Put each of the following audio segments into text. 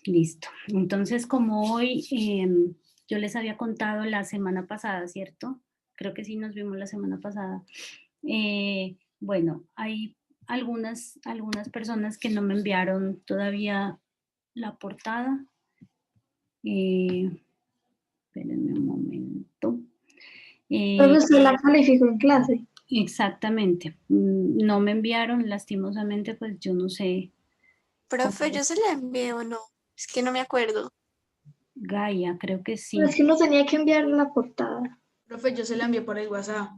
Listo. Entonces, como hoy yo les había contado la semana pasada, ¿cierto? Creo que sí nos vimos la semana pasada. Bueno, hay algunas personas que no me enviaron todavía la portada. Eh, Espérenme un momento. Pero usted la calificó en clase. Exactamente. No me enviaron, lastimosamente, pues yo no sé Profe, cómo. yo se la envié o no. Es que no me acuerdo. Gaia, creo que Pero sí. es que uno tenía que enviar la portada. Profe, yo se la envié por el WhatsApp.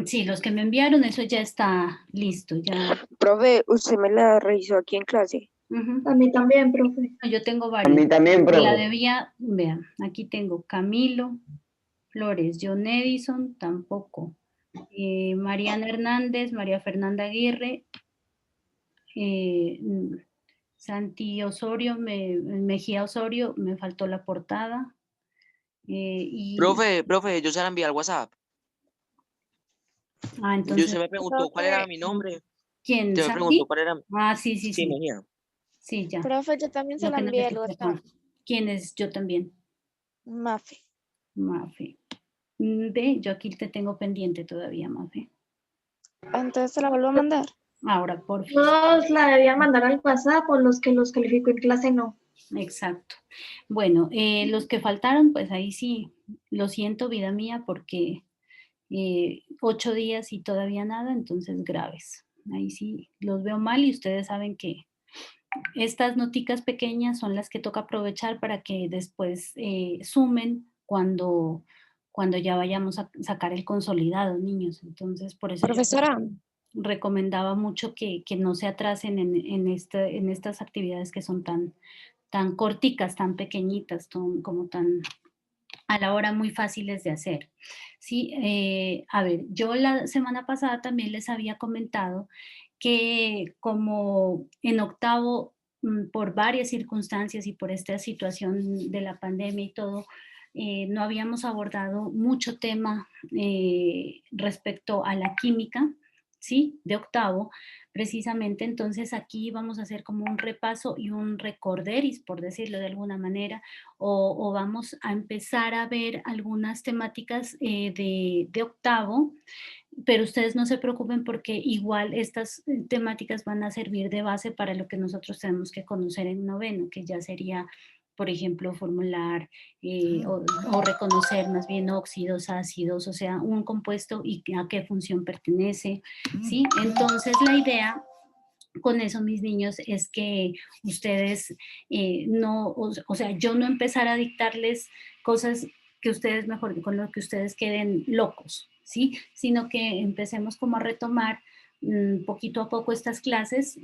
Sí, los que me enviaron, eso ya está listo, ya. Profe, ¿usted me la revisó aquí en clase? Ujú. A mí también, profe. No, yo tengo A varios. mí también, Que la profe. debía, vean, aquí tengo Camilo Flores, John Edison, tampoco. Mariana Hernández, María Fernanda Aguirre, Santi Osorio, Mejía Osorio, me faltó la portada. Y, Profe, yo se la envié al WhatsApp. ah, Y usted entonces, me preguntó cuál era mi nombre. ¿quién? Usted me preguntó ¿Santi? cuál era. Ah, sí, sí, Sí, sí, Mejía. sí, ya. Profe, yo también se Lo la que no envié sé al qué fue. WhatsApp. ¿Quién es? Yo también. Mafe. Mafe. Ve, yo aquí te tengo pendiente todavía, Mafe. Entonces se la vuelvo a mandar. Ahora, por fin. Todos la debían mandar al WhatsApp o los que los calificó en clase no. Exacto. Bueno, los que faltaron, pues ahí sí, lo siento, vida mía, porque 8 días y todavía nada, entonces graves. Ahí sí los veo mal y ustedes saben que estas noticas pequeñas son las que toca aprovechar para que después sumen cuando ya vayamos a sacar el consolidado, niños. Entonces, por eso yo Profesora, recomendaba mucho que no se atrasen en estas actividades que son tan corticas, tan pequeñitas, como tan a la hora muy fáciles de hacer. Sí, a ver, yo la semana pasada también les había comentado que como en octavo, por varias circunstancias y por esta situación de la pandemia y todo, no habíamos abordado mucho tema respecto a la química, ¿sí? De octavo, precisamente. Entonces aquí vamos a hacer como un repaso y un recorderis, por decirlo de alguna manera, o vamos a empezar a ver algunas temáticas de octavo, pero ustedes no se preocupen porque igual estas temáticas van a servir de base para lo que nosotros tenemos que conocer en noveno, que ya sería, por ejemplo, formular o reconocer más bien óxidos, ácidos, o sea, un compuesto y a qué función pertenece, ¿sí? Entonces la idea con eso, mis niños, es que ustedes no, o sea, yo no empezar a dictarles cosas que ustedes mejor, con lo que ustedes queden locos, ¿sí? Sino que empecemos como a retomar poquito a poco estas clases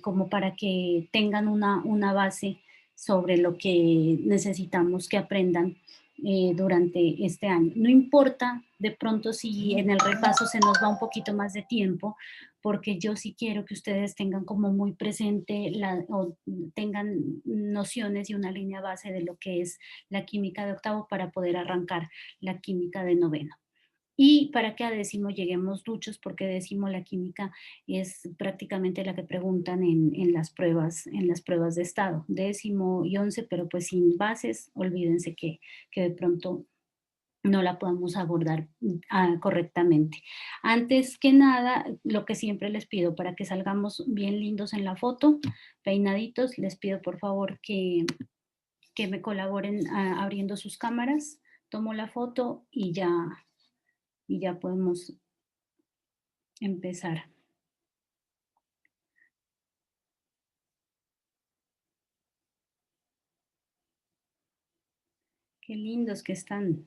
como para que tengan una base sobre lo que necesitamos que aprendan durante este año. No importa de pronto si en el repaso se nos va un poquito más de tiempo, porque yo sí quiero que ustedes tengan como muy presente o tengan nociones y una línea base de lo que es la química de octavo para poder arrancar la química de noveno. Y para que a décimo lleguemos duchos, porque décimo la química es prácticamente la que preguntan en las pruebas de estado, décimo y 11, pero pues sin bases, olvídense que de pronto no la podamos abordar correctamente. Antes que nada, lo que siempre les pido para que salgamos bien lindos en la foto, peinaditos, les pido por favor que me colaboren abriendo sus cámaras. Tomo la foto y ya podemos empezar. Qué lindos que están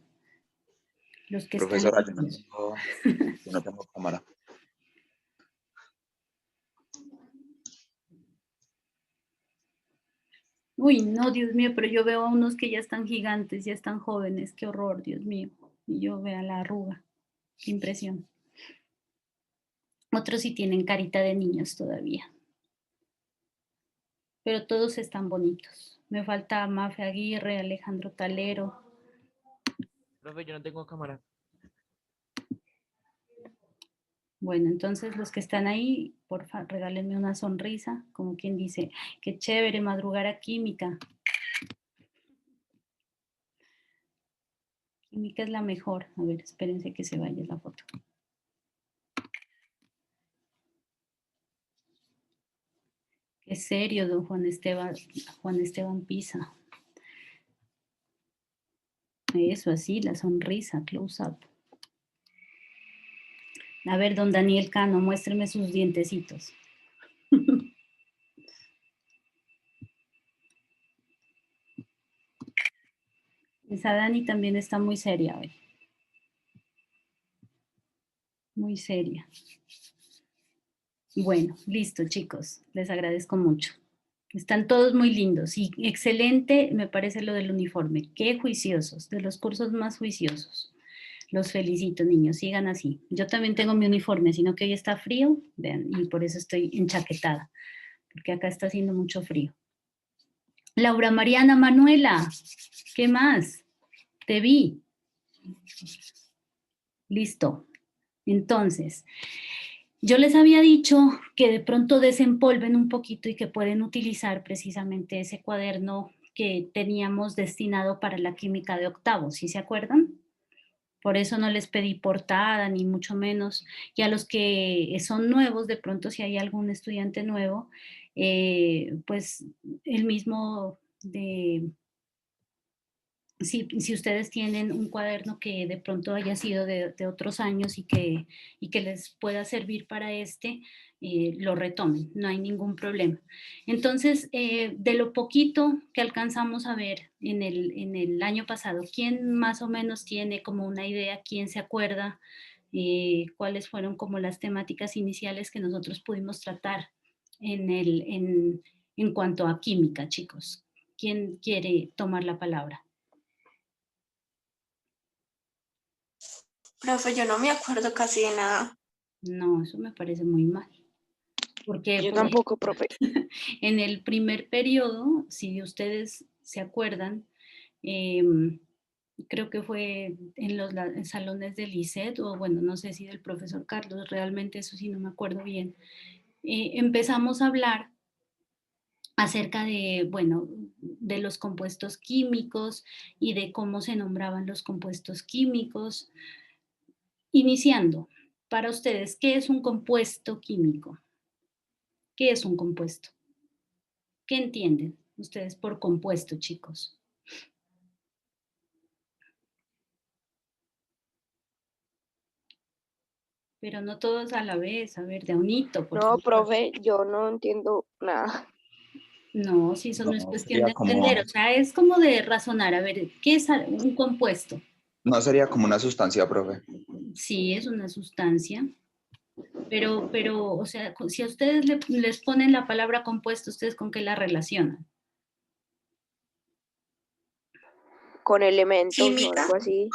los que Profesora, están. yo no tengo cámara. Uy, no, Dios mío, pero yo veo a unos que ya están gigantes, ya están jóvenes, qué horror, Dios mío. Y yo veo la arruga, qué impresión. Otros sí tienen carita de niños todavía. Pero todos están bonitos. Me falta Mafe Aguirre, Alejandro Talero. Profe, yo no tengo cámara. Bueno, entonces los que están ahí, porfa, regálenme una sonrisa, como quien dice, qué chévere madrugar a química. Química es la mejor. A ver, espérense que se vaya la foto. Qué serio, don Juan Esteban Pisa. Eso, así, la sonrisa, close up. A ver, don Daniel Cano, muéstreme sus dientecitos. Esa Dani también está muy seria hoy. Muy seria. Bueno, listo, chicos. Les agradezco mucho. Están todos muy lindos y excelente me parece lo del uniforme. Qué juiciosos, de los cursos más juiciosos. Los felicito, niños, sigan así. Yo también tengo mi uniforme, sino que hoy está frío, vean, y por eso estoy enchaquetada, porque acá está haciendo mucho frío. Laura Mariana Manuela, ¿qué más? Te vi. Listo. Entonces, yo les había dicho que de pronto desempolven un poquito y que pueden utilizar precisamente ese cuaderno que teníamos destinado para la química de octavo, ¿sí se acuerdan? Por eso no les pedí portada, ni mucho menos. Y a los que son nuevos, de pronto si hay algún estudiante nuevo, pues el mismo de... Si ustedes tienen un cuaderno que de pronto haya sido de otros años y que les pueda servir para lo retomen, no hay ningún problema. Entonces, de lo poquito que alcanzamos a ver en el año pasado, ¿quién más o menos tiene como una idea? ¿Quién se acuerda? ¿Cuáles fueron como las temáticas iniciales que nosotros pudimos tratar en cuanto a química, chicos? ¿Quién quiere tomar la palabra? Profe, yo no me acuerdo casi de nada. No, eso me parece muy mal. Porque Yo tampoco, profe. en el primer periodo, si ustedes se acuerdan, creo que fue en los salones del ICET, o bueno, no sé si del profesor Carlos, realmente eso sí no me acuerdo bien, empezamos a hablar acerca de, bueno, de los compuestos químicos y de cómo se nombraban los compuestos químicos. Iniciando, para ustedes, ¿qué es un compuesto químico? ¿Qué es un compuesto? ¿Qué entienden ustedes por compuesto, chicos? Pero no todos a la vez, a ver, de a unito, por No, favor. profe, yo no entiendo nada. No, si eso no es No, cuestión sería de entender, o sea, es como de razonar, a ver, ¿qué es un compuesto? No sería como una sustancia, profe. Sí, es una sustancia, pero, o sea, si a ustedes les ponen la palabra compuesto, ¿ustedes con qué la relacionan? Con elementos o Química. algo así.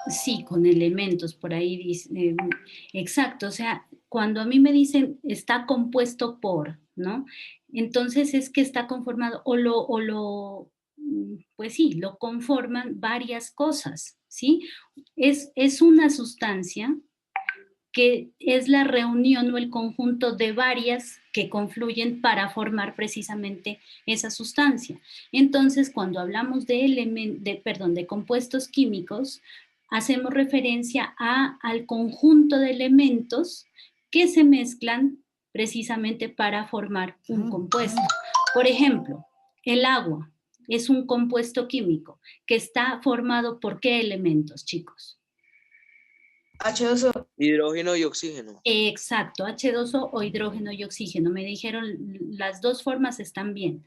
Sí, con elementos, por ahí dice, exacto, o sea, cuando a mí me dicen está compuesto por, ¿no? Entonces es que está conformado pues sí, lo conforman varias cosas, ¿sí? Es una sustancia que es la reunión o el conjunto de varias que confluyen para formar precisamente esa sustancia. Entonces, cuando hablamos de compuestos químicos, hacemos referencia al conjunto de elementos que se mezclan precisamente para formar un compuesto. Por ejemplo, el agua es un compuesto químico que está formado por ¿qué elementos, chicos? H2O. Hidrógeno y oxígeno. Exacto, H2O o hidrógeno y oxígeno. Me dijeron las dos formas están bien.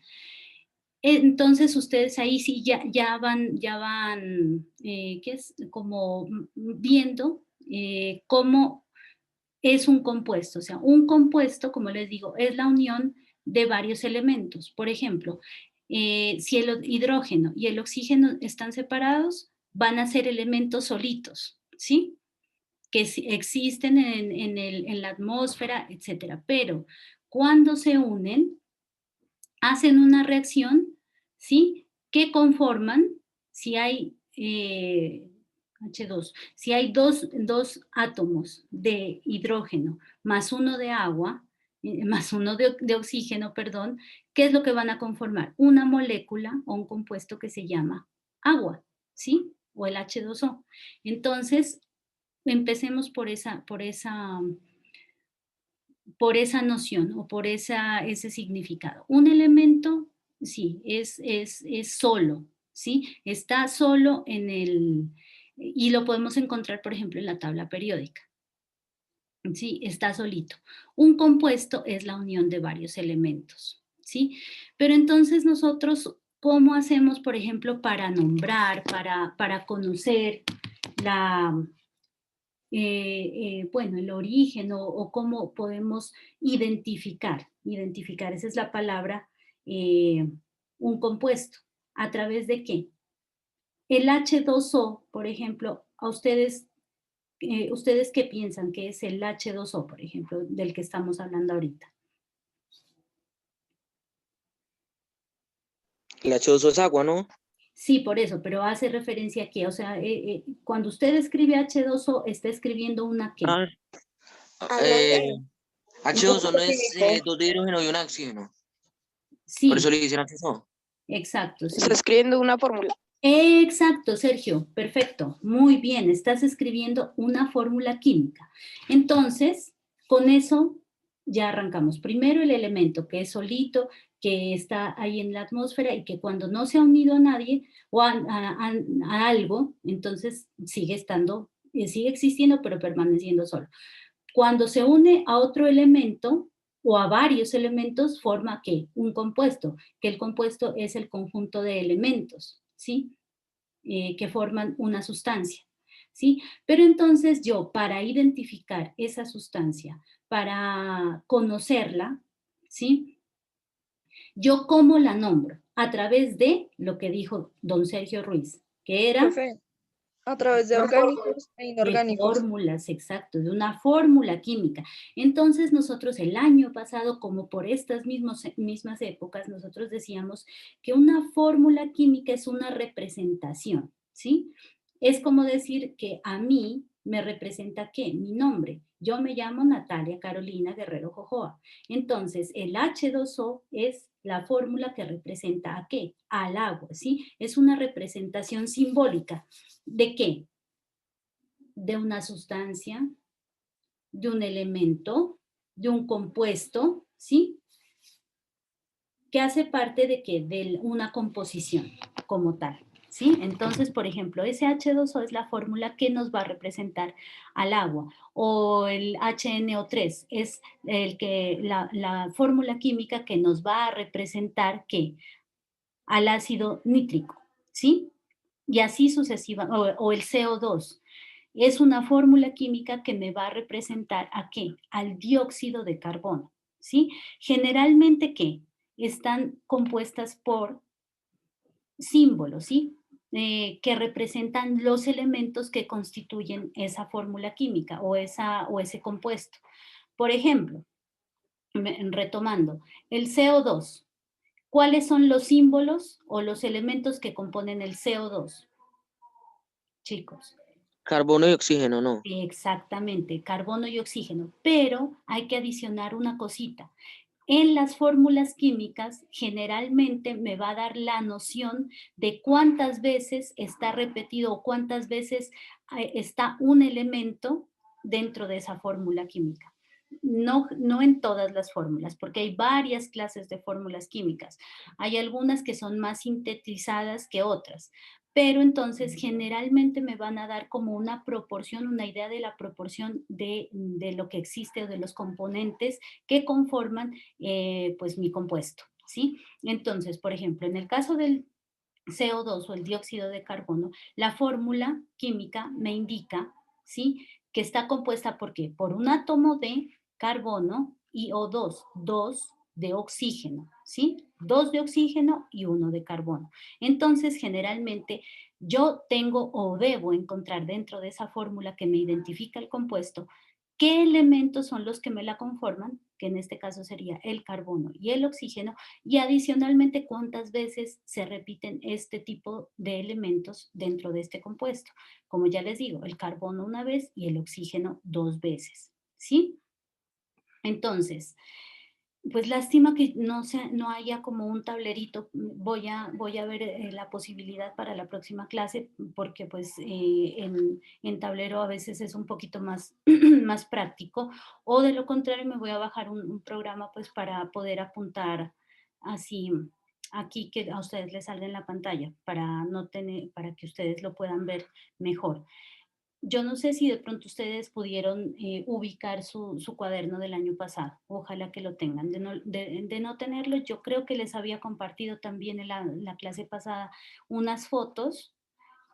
Entonces ustedes ahí sí ya van ¿qué es? Como viendo cómo es un compuesto. O sea, un compuesto, como les digo, es la unión de varios elementos. Por ejemplo, si el hidrógeno y el oxígeno están separados, van a ser elementos solitos, ¿sí? Que existen en la atmósfera, etcétera. Pero cuando se unen, hacen una reacción, ¿sí? Que conforman, si hay H2, si hay dos átomos de hidrógeno más uno de agua, más uno de oxígeno, perdón, ¿qué es lo que van a conformar? Una molécula o un compuesto que se llama agua, ¿sí? o el H2O. Entonces, empecemos por esa noción o por ese significado. Un elemento, sí, es solo, ¿sí? Está solo y lo podemos encontrar, por ejemplo, en la tabla periódica. Sí, está solito. Un compuesto es la unión de varios elementos, ¿sí? Pero entonces nosotros, ¿cómo hacemos, por ejemplo, para nombrar, para conocer bueno, el origen o cómo podemos identificar, esa es la palabra, un compuesto? ¿A través de qué? El H2O, por ejemplo, a ustedes qué piensan que es el H2O, por ejemplo, del que estamos hablando ahorita? El H2O es agua, ¿no? Sí, por eso, pero hace referencia aquí, o sea, cuando usted escribe H2O, está escribiendo una ¿qué? Ah, H2O no es dos de hidrógeno y un oxígeno. Sí. Por eso le dicen H2O. Exacto, sí. Está escribiendo una fórmula. Exacto, Sergio, perfecto, muy bien, estás escribiendo una fórmula química. Entonces, con eso ya arrancamos. Primero el elemento que es solito, que está ahí en la atmósfera y que cuando no se ha unido a nadie o a algo, entonces sigue existiendo, pero permaneciendo solo. Cuando se une a otro elemento o a varios elementos, forma ¿qué? Un compuesto, que el compuesto es el conjunto de elementos, ¿sí? Que forman una sustancia, ¿sí? Pero entonces yo, para identificar esa sustancia, para conocerla, ¿sí? Yo, ¿cómo la nombro? A través de lo que dijo don Sergio Ruiz, que era... Profe, a través de orgánicos e de inorgánicos. fórmulas, exacto, de una fórmula química. Entonces nosotros el año pasado, como por estas mismas épocas, nosotros decíamos que una fórmula química es una representación, ¿sí? Es como decir que a mí me representa ¿qué? Mi nombre. Yo me llamo Natalia Carolina Guerrero Jojoa. Entonces el H2O es la fórmula que representa ¿a qué? Al agua, ¿sí? Es una representación simbólica. ¿De qué? De una sustancia, de un elemento, de un compuesto, ¿sí? Que hace parte de ¿qué? De una composición como tal, ¿sí? Entonces, por ejemplo, ese H2O es la fórmula que nos va a representar al agua, o el HNO3 es la fórmula química que nos va a representar ¿qué? Al ácido nítrico, ¿sí? Y así sucesiva, o el CO2. Es una fórmula química que me va a representar ¿a qué? Al dióxido de carbono, ¿sí? Generalmente, ¿qué? Están compuestas por símbolos, ¿sí? Que representan los elementos que constituyen esa fórmula química o ese compuesto. Por ejemplo, retomando, el CO2. ¿Cuáles son los símbolos o los elementos que componen el CO2? Chicos. Carbono y oxígeno, ¿no? Exactamente, carbono y oxígeno, pero hay que adicionar una cosita. En las fórmulas químicas generalmente me va a dar la noción de cuántas veces está repetido o cuántas veces está un elemento dentro de esa fórmula química. No en todas las fórmulas, porque hay varias clases de fórmulas químicas. Hay algunas que son más sintetizadas que otras, pero entonces generalmente me van a dar como una proporción, una idea de la proporción de lo que existe o de los componentes que conforman pues mi compuesto, ¿sí? Entonces, por ejemplo, en el caso del CO2 o el dióxido de carbono, la fórmula química me indica, ¿sí? Que está compuesta ¿por qué? Por un átomo de carbono y O2, dos de oxígeno, ¿sí? 2 de oxígeno y 1 de carbono. Entonces, generalmente, yo tengo o debo encontrar dentro de esa fórmula que me identifica el compuesto qué elementos son los que me la conforman, que en este caso sería el carbono y el oxígeno, y adicionalmente cuántas veces se repiten este tipo de elementos dentro de este compuesto. Como ya les digo, el carbono una vez y el oxígeno 2 veces, ¿sí? Entonces, Pues lástima que no haya como un tablerito. Voy a ver la posibilidad para la próxima clase, porque pues en tablero a veces es un poquito más, más práctico, o de lo contrario me voy a bajar un programa pues para poder apuntar así aquí que a ustedes les salga en la pantalla, para que ustedes lo puedan ver mejor. Yo no sé si de pronto ustedes pudieron ubicar su cuaderno del año pasado. Ojalá que lo tengan. De no tenerlo, yo creo que les había compartido también en la clase pasada unas fotos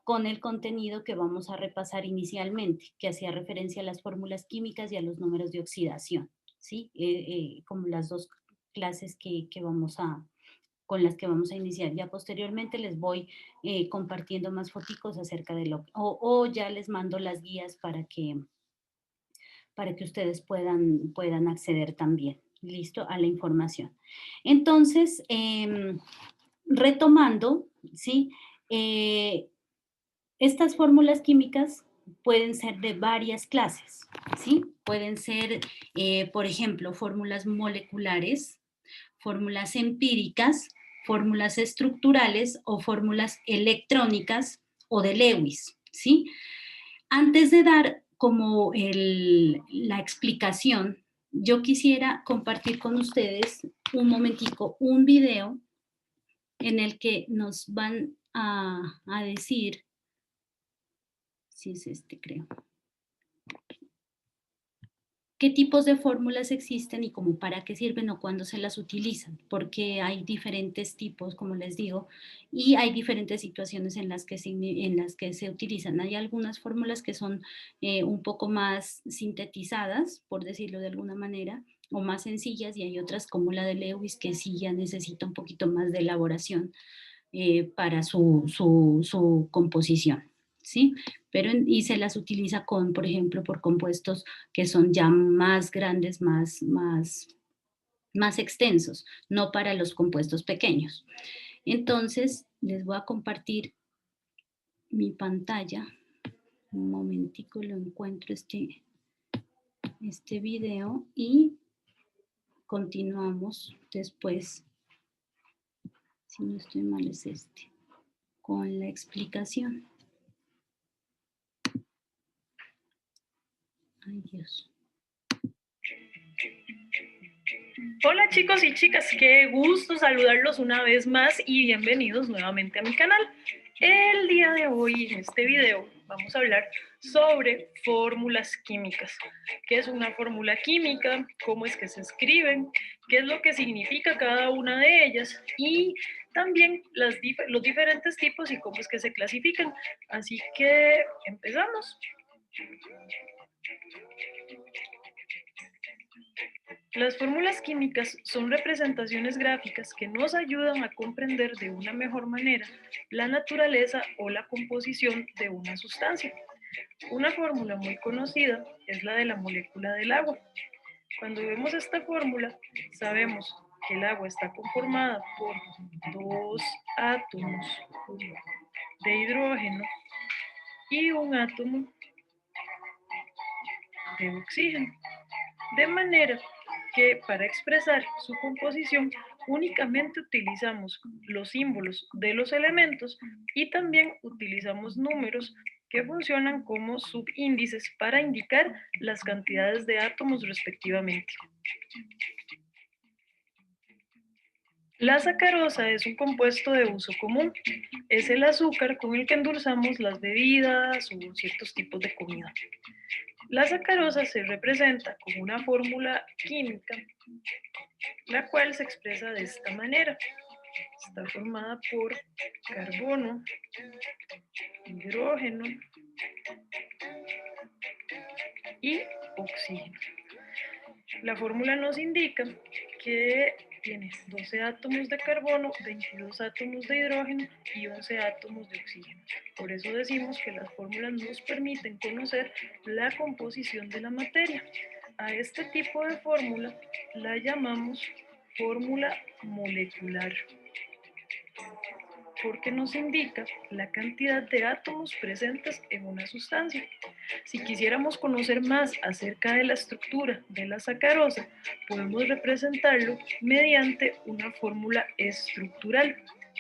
con el contenido que vamos a repasar inicialmente, que hacía referencia a las fórmulas químicas y a los números de oxidación, ¿sí? Como las dos clases con las que vamos a iniciar. Ya posteriormente les voy compartiendo más foticos acerca de o ya les mando las guías para que ustedes puedan acceder también, listo, a la información. Entonces, retomando, ¿sí? Estas fórmulas químicas pueden ser de varias clases, ¿sí? Pueden ser, por ejemplo, fórmulas moleculares, fórmulas empíricas, fórmulas estructurales o fórmulas electrónicas o de Lewis, ¿sí? Antes de dar como la explicación, yo quisiera compartir con ustedes un momentico un video en el que nos van a decir, si es este creo, qué tipos de fórmulas existen y como para qué sirven o cuándo se las utilizan, porque hay diferentes tipos, como les digo, y hay diferentes situaciones en las que se utilizan. Hay algunas fórmulas que son un poco más sintetizadas, por decirlo de alguna manera, o más sencillas, y hay otras como la de Lewis que sí ya necesita un poquito más de elaboración para su composición, ¿sí? Y se las utiliza por ejemplo, por compuestos que son ya más grandes, más extensos, no para los compuestos pequeños. Entonces, les voy a compartir mi pantalla. Un momentico, lo encuentro este video y continuamos después, si no estoy mal es con la explicación. Ay, Dios. Hola chicos y chicas, qué gusto saludarlos una vez más y bienvenidos nuevamente a mi canal. El día de hoy, en este video, vamos a hablar sobre fórmulas químicas. ¿Qué es una fórmula química? ¿Cómo es que se escriben? ¿Qué es lo que significa cada una de ellas? Y también los diferentes tipos y cómo es que se clasifican. Así que empezamos. Las fórmulas químicas son representaciones gráficas que nos ayudan a comprender de una mejor manera la naturaleza o la composición de una sustancia. Una fórmula muy conocida es la de la molécula del agua. Cuando vemos esta fórmula, sabemos que el agua está conformada por dos átomos de hidrógeno y un átomo de oxígeno. De manera que para expresar su composición únicamente utilizamos los símbolos de los elementos y también utilizamos números que funcionan como subíndices para indicar las cantidades de átomos respectivamente. La sacarosa es un compuesto de uso común. Es el azúcar con el que endulzamos las bebidas o ciertos tipos de comida. La sacarosa se representa como una fórmula química, la cual se expresa de esta manera. Está formada por carbono, hidrógeno y oxígeno. La fórmula nos indica que tiene 12 átomos de carbono, 22 átomos de hidrógeno y 11 átomos de oxígeno. Por eso decimos que las fórmulas nos permiten conocer la composición de la materia. A este tipo de fórmula la llamamos fórmula molecular. porque nos indica la cantidad de átomos presentes en una sustancia. Si quisiéramos conocer más acerca de la estructura de la sacarosa, podemos representarlo mediante una fórmula estructural,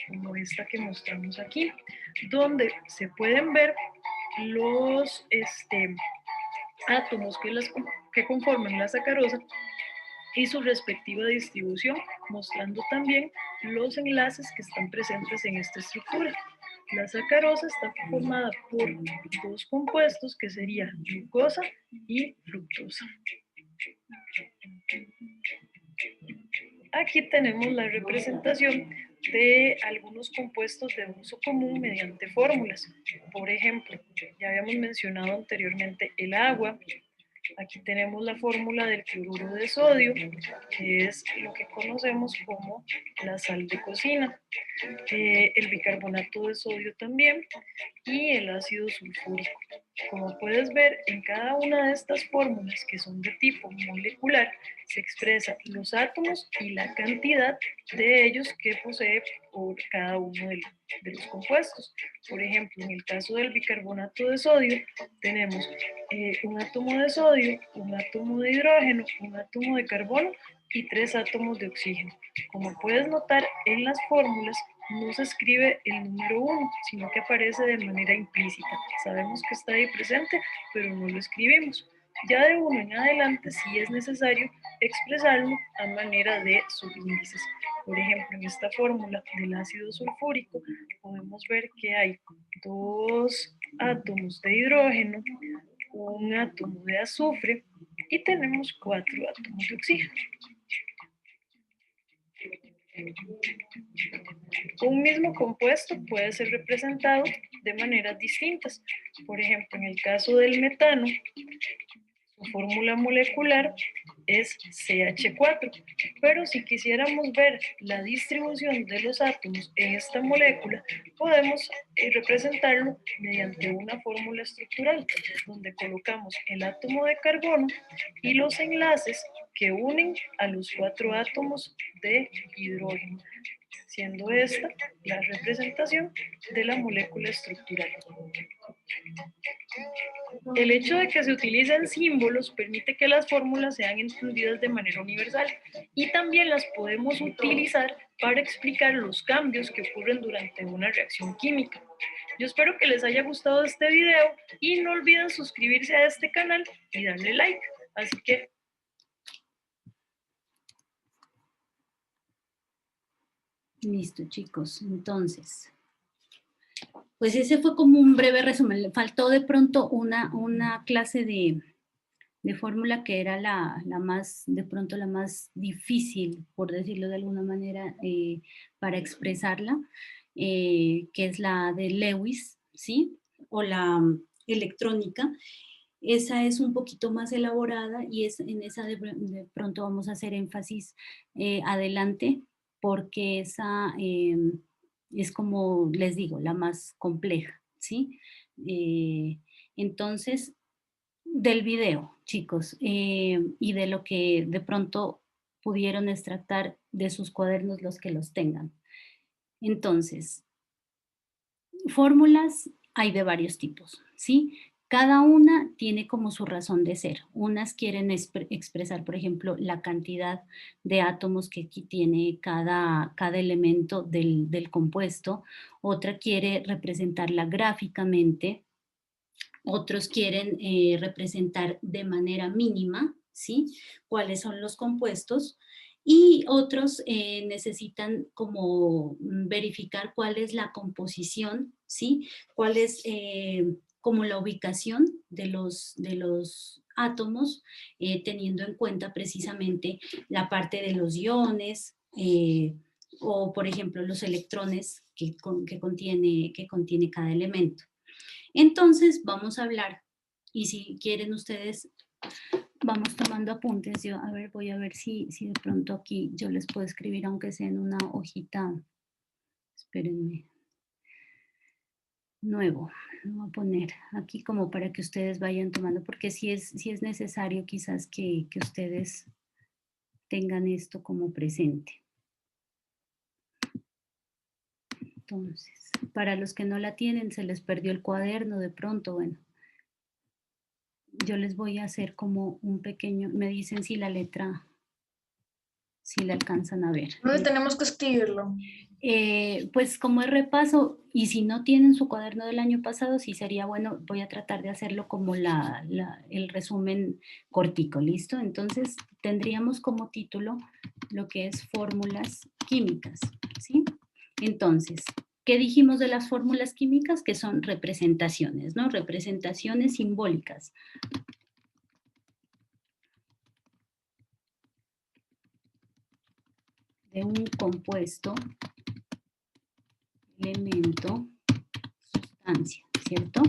como esta que mostramos aquí, donde se pueden ver los átomos que conforman la sacarosa y su respectiva distribución, mostrando también los enlaces que están presentes en esta estructura. La sacarosa está formada por dos compuestos que serían glucosa y fructosa. Aquí tenemos la representación de algunos compuestos de uso común mediante fórmulas. Por ejemplo, ya habíamos mencionado anteriormente el agua. Aquí tenemos la fórmula del cloruro de sodio, que es lo que conocemos como la sal de cocina, el bicarbonato de sodio también y el ácido sulfúrico. Como puedes ver, en cada una de estas fórmulas que son de tipo molecular, se expresan los átomos y la cantidad de ellos que posee por cada uno de los compuestos. Por ejemplo, en el caso del bicarbonato de sodio, tenemos un átomo de sodio, un átomo de hidrógeno, un átomo de carbono y 3 átomos de oxígeno. Como puedes notar, en las fórmulas no se escribe el número 1, sino que aparece de manera implícita. Sabemos que está ahí presente, pero no lo escribimos. Ya de 1 en adelante sí es necesario expresarlo a manera de subíndices. Por ejemplo, en esta fórmula del ácido sulfúrico podemos ver que hay 2 átomos de hidrógeno, un átomo de azufre y tenemos 4 átomos de oxígeno. Un mismo compuesto puede ser representado de maneras distintas. Por ejemplo, en el caso del metano, su fórmula molecular es CH4, pero si quisiéramos ver la distribución de los átomos en esta molécula, podemos representarlo mediante una fórmula estructural, donde colocamos el átomo de carbono y los enlaces que unen a los 4 átomos de hidrógeno, siendo esta la representación de la molécula estructural. El hecho de que se utilicen símbolos permite que las fórmulas sean entendidas de manera universal y también las podemos utilizar para explicar los cambios que ocurren durante una reacción química. Yo espero que les haya gustado este video y no olviden suscribirse a este canal y darle like. Así que listo, chicos. Entonces, pues ese fue como un breve resumen. Le faltó de pronto una clase de fórmula que era la más, de pronto la más difícil, por decirlo de alguna manera, para expresarla, que es la de Lewis, ¿sí? O la electrónica. Esa es un poquito más elaborada y en esa de pronto vamos a hacer énfasis adelante, porque esa es, como les digo, la más compleja, ¿sí? Entonces, del video, chicos, y de lo que de pronto pudieron extractar de sus cuadernos los que los tengan. Entonces, fórmulas hay de varios tipos, ¿sí? Cada una tiene como su razón de ser. Unas quieren expresar, por ejemplo, la cantidad de átomos que aquí tiene cada elemento del compuesto. Otra quiere representarla gráficamente. Otros quieren representar de manera mínima, ¿sí? Cuáles son los compuestos. Y otros necesitan como verificar cuál es la composición, ¿sí? Cuál es como la ubicación de los átomos, teniendo en cuenta precisamente la parte de los iones, o por ejemplo los electrones que contiene cada elemento. Entonces vamos a hablar, y si quieren ustedes, vamos tomando apuntes. Yo, a ver, voy a ver si de pronto aquí yo les puedo escribir, aunque sea en una hojita. Espérenme. Nuevo, lo voy a poner aquí como para que ustedes vayan tomando, porque sí es necesario quizás que ustedes tengan esto como presente. Entonces, para los que no la tienen, se les perdió el cuaderno de pronto, bueno. Yo les voy a hacer como un pequeño, me dicen si la letra, si la alcanzan a ver. ¿Dónde tenemos que escribirlo? Pues como es repaso, y si no tienen su cuaderno del año pasado, sí sería bueno, voy a tratar de hacerlo como el resumen cortico, ¿listo? Entonces tendríamos como título lo que es fórmulas químicas, ¿sí? Entonces, ¿qué dijimos de las fórmulas químicas? Que son representaciones, ¿no? Representaciones simbólicas. De un compuesto, elemento, sustancia, ¿cierto?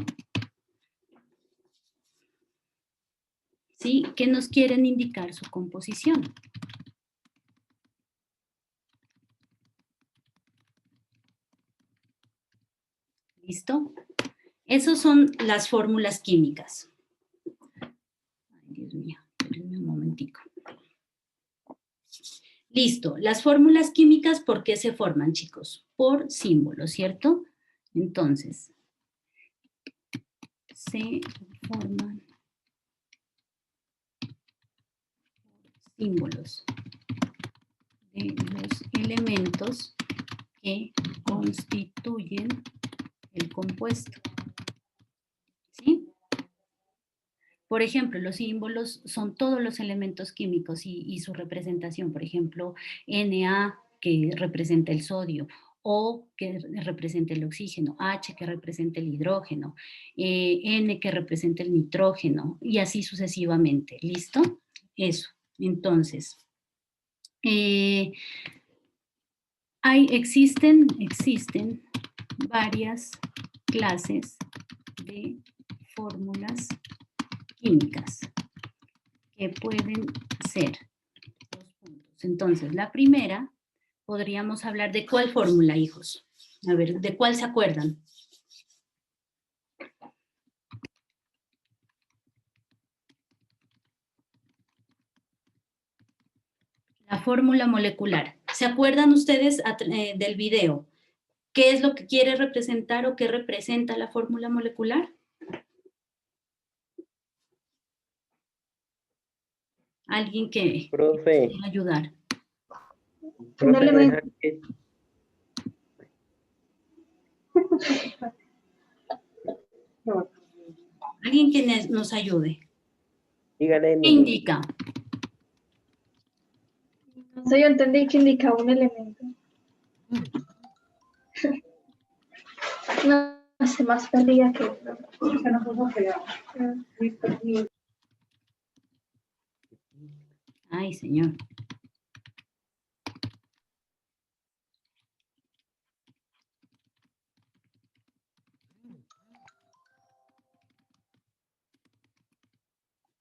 ¿Sí? ¿Qué nos quieren indicar su composición? ¿Listo? Esas son las fórmulas químicas. Ay, Dios mío, espérenme un momentico. Listo, las fórmulas químicas, ¿por qué se forman, chicos? Por símbolos, ¿cierto? Entonces, se forman símbolos de los elementos que constituyen el compuesto. ¿Sí? Por ejemplo, los símbolos son todos los elementos químicos y su representación. Por ejemplo, Na, que representa el sodio, O, que representa el oxígeno, H, que representa el hidrógeno, N, que representa el nitrógeno, y así sucesivamente. ¿Listo? Eso. Entonces, existen varias clases de fórmulas químicas que pueden ser dos puntos. Entonces, la primera, podríamos hablar de cuál fórmula, hijos. A ver, ¿de cuál se acuerdan? La fórmula molecular. ¿Se acuerdan ustedes del video? ¿Qué es lo que quiere representar o qué representa la fórmula molecular? Alguien que Profe, quiera ayudar. Un elemento. Alguien que nos ayude. dígale. ¿Qué indica? No sé, yo entendí que indicaba un elemento. No sé, más perdida que otra. Ay, señor.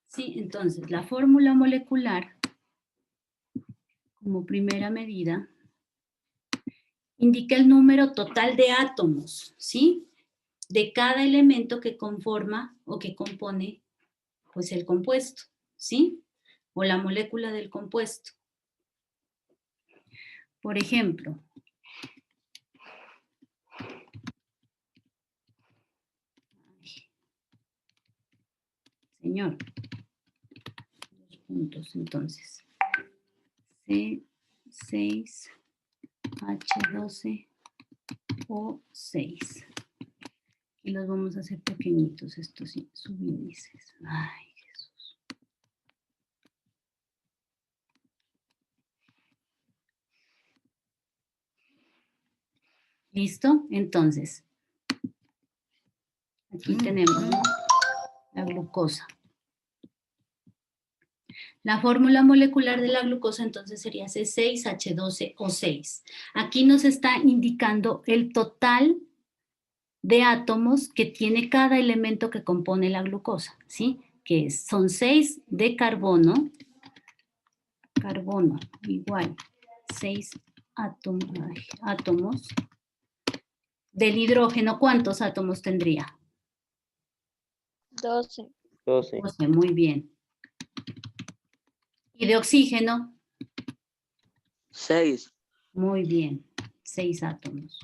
Sí, entonces, la fórmula molecular, como primera medida, indica el número total de átomos, ¿sí? De cada elemento que conforma o que compone, pues, el compuesto, ¿sí? O la molécula del compuesto. Por ejemplo, señor, dos puntos, entonces, C6H12O6. Y los vamos a hacer pequeñitos, estos subíndices. Ay, Jesús. ¿Listo? Entonces, aquí tenemos, ¿no?, la glucosa. La fórmula molecular de la glucosa entonces sería C6H12O6. Aquí nos está indicando el total de átomos que tiene cada elemento que compone la glucosa, ¿sí? Que son 6 de carbono igual 6 átomos. Del hidrógeno, ¿cuántos átomos tendría? 12. 12. 12, muy bien. ¿Y de oxígeno? 6. Muy bien, 6 átomos.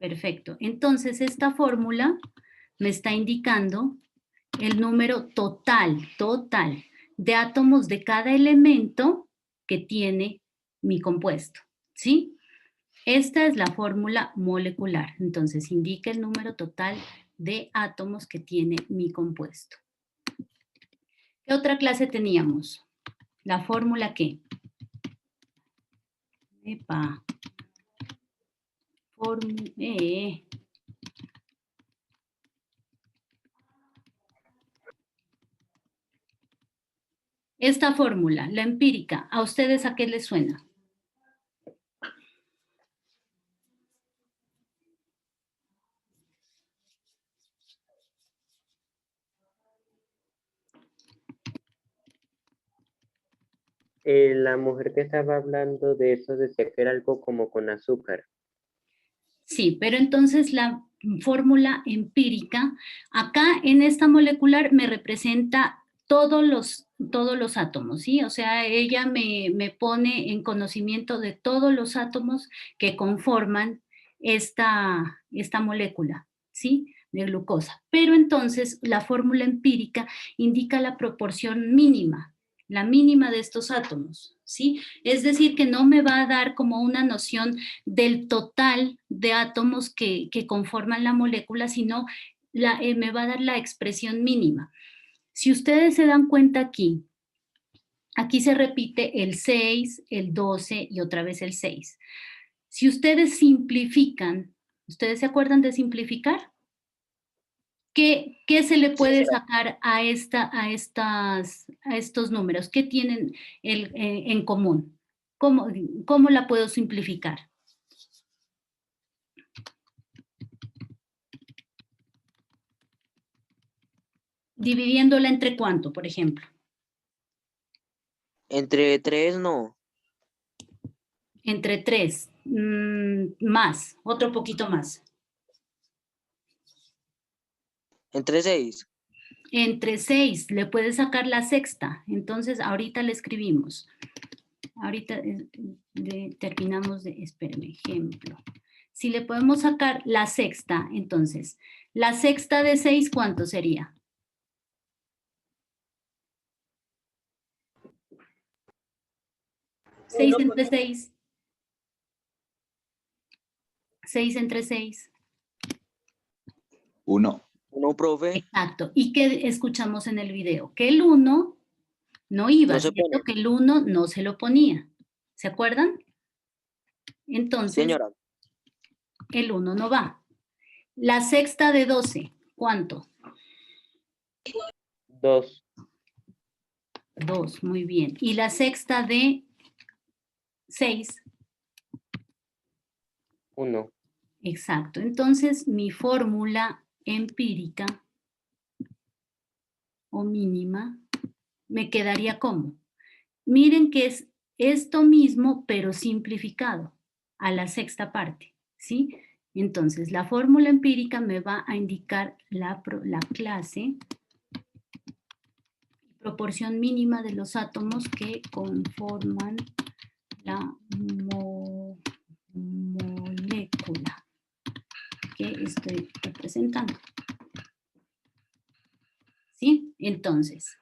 Perfecto. Entonces, esta fórmula me está indicando el número total de átomos de cada elemento que tiene mi compuesto, ¿sí? Esta es la fórmula molecular. Entonces, indica el número total de átomos que tiene mi compuesto. ¿Qué otra clase teníamos? La fórmula ¿qué? Epa. Esta fórmula, la empírica, ¿a ustedes a qué les suena? La mujer que estaba hablando de eso decía que era algo como con azúcar. Sí, pero entonces la fórmula empírica, acá en esta molecular me representa todos los átomos, ¿sí? O sea, ella me pone en conocimiento de todos los átomos que conforman esta molécula, ¿sí? De glucosa. Pero entonces la fórmula empírica indica la proporción mínima, la mínima de estos átomos, ¿sí? Es decir, que no me va a dar como una noción del total de átomos que conforman la molécula, sino me va a dar la expresión mínima. Si ustedes se dan cuenta aquí se repite el 6, el 12 y otra vez el 6. Si ustedes simplifican, ¿ustedes se acuerdan de simplificar? ¿Qué se le puede sacar a estos números? ¿Qué tienen en común? ¿Cómo la puedo simplificar? Dividiéndola entre ¿cuánto, por ejemplo? Entre 3 no. Entre 3, más, otro poquito más. Entre 6. Entre 6, le puedes sacar la sexta. Entonces, ahorita le escribimos. Ahorita terminamos de, espérame, ejemplo. Si le podemos sacar la sexta, entonces, la sexta de 6, ¿cuánto sería? 6 entre 6. 6 entre 6. 1. 1, profe. Exacto. ¿Y qué escuchamos en el video? Que el 1 no iba, No se ¿cierto? pone. Que el 1 no se lo ponía. ¿Se acuerdan? Entonces, Señora. el 1 no va. La sexta de 12, ¿cuánto? 2. 2, muy bien. Y la sexta de 6. 1. Exacto. Entonces, mi fórmula empírica o mínima me quedaría como. Miren que es esto mismo, pero simplificado a la sexta parte, ¿sí? Entonces, la fórmula empírica me va a indicar la clase, proporción mínima de los átomos que conforman la molécula que estoy representando. ¿Sí? Entonces,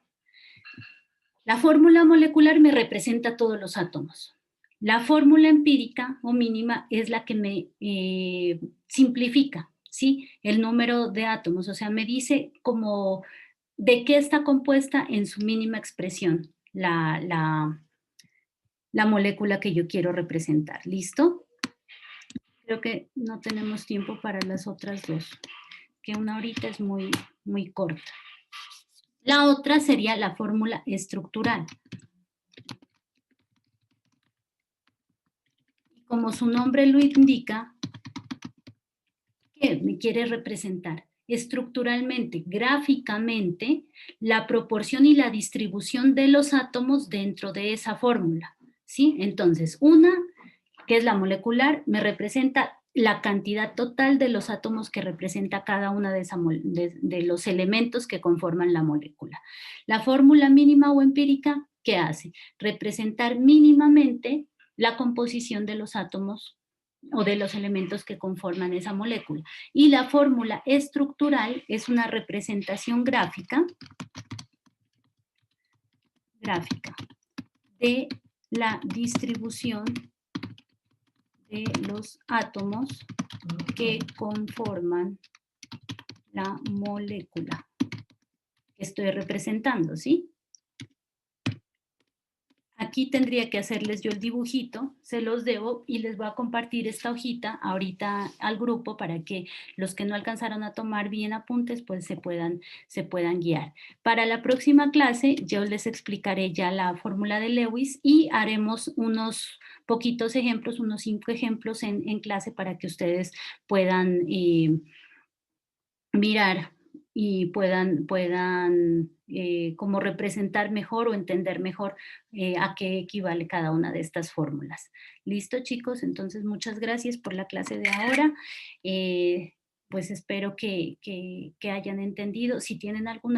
la fórmula molecular me representa todos los átomos. La fórmula empírica o mínima es la que me simplifica, ¿sí? El número de átomos, o sea, me dice como de qué está compuesta en su mínima expresión la molécula que yo quiero representar. ¿Listo? Creo que no tenemos tiempo para las otras dos, que una ahorita es muy, muy corta. La otra sería la fórmula estructural. Como su nombre lo indica, ¿qué me quiere representar? Estructuralmente, gráficamente, la proporción y la distribución de los átomos dentro de esa fórmula, ¿sí? Entonces, una, que es la molecular, me representa la cantidad total de los átomos que representa cada una de los elementos que conforman la molécula. La fórmula mínima o empírica, ¿qué hace? Representar mínimamente la composición de los átomos o de los elementos que conforman esa molécula. Y la fórmula estructural es una representación gráfica de la distribución de los átomos que conforman la molécula que estoy representando, ¿sí? Aquí tendría que hacerles yo el dibujito, se los debo y les voy a compartir esta hojita ahorita al grupo para que los que no alcanzaron a tomar bien apuntes pues se puedan guiar. Para la próxima clase yo les explicaré ya la fórmula de Lewis y haremos unos poquitos ejemplos, unos 5 ejemplos en clase para que ustedes puedan mirar y puedan como representar mejor o entender mejor a qué equivale cada una de estas fórmulas. ¿Listo, chicos? Entonces, muchas gracias por la clase de ahora. Pues espero que hayan entendido. Si tienen alguna